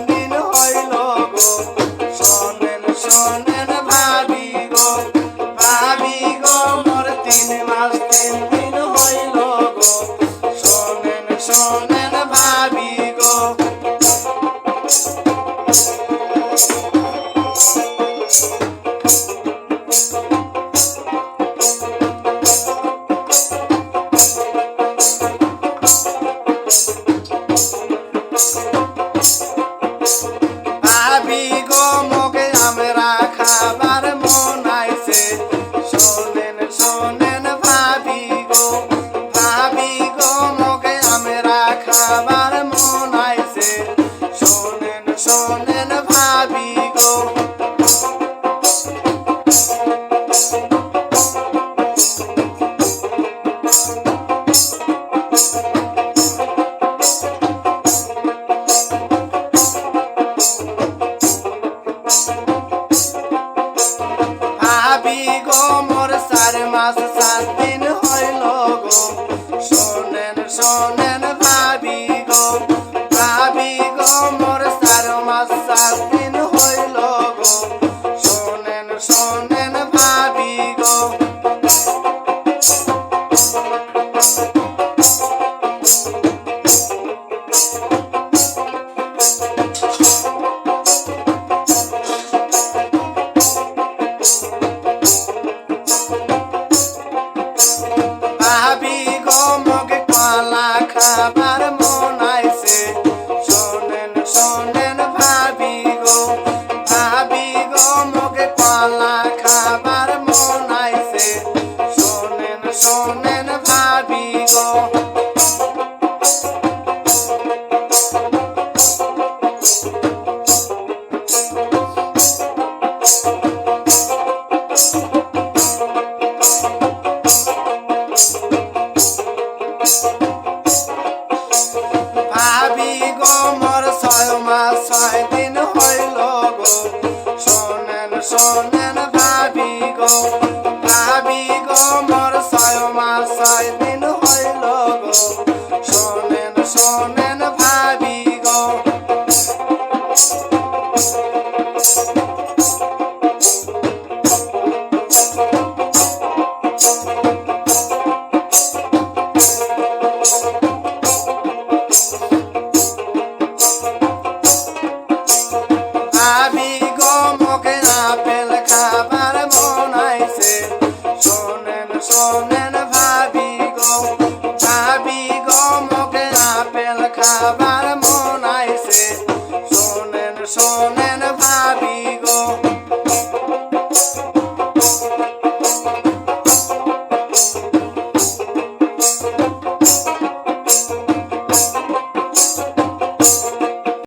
দিন হইল গো শোনেন শোনেন ভাবি গো মোর 3 দিন হইল গো শোনেন শোনেন ভাবি গো ভাবি গো মোকে আমরা খাবার মন আইছে শোনেন শোনেন ভাবি গো মোকে আমরা খাবার মন আইছে শোনেন শোনেন ভাবি গো ভাবি গো মোর 4 মাস 7 দিন হইল গো শোনেন শোনেন ভাবি গো মোর 4 মাস 7 দিন হইল গো শোনেন শোনেন ভাবি গো ভাবি গো মোকে কলা খাবার মন আইছে শোনেন শোনেন ভাবি গো মোকে কলা খাবার মন আইছে শোনেন শোনেন ভাবি গো ভাবি গো মোর 6 মাস 6 দিন হইল গো শোনেন শোনেন ভাবি গো মোর 6 মাস 6 দিন হইল গো শোনেন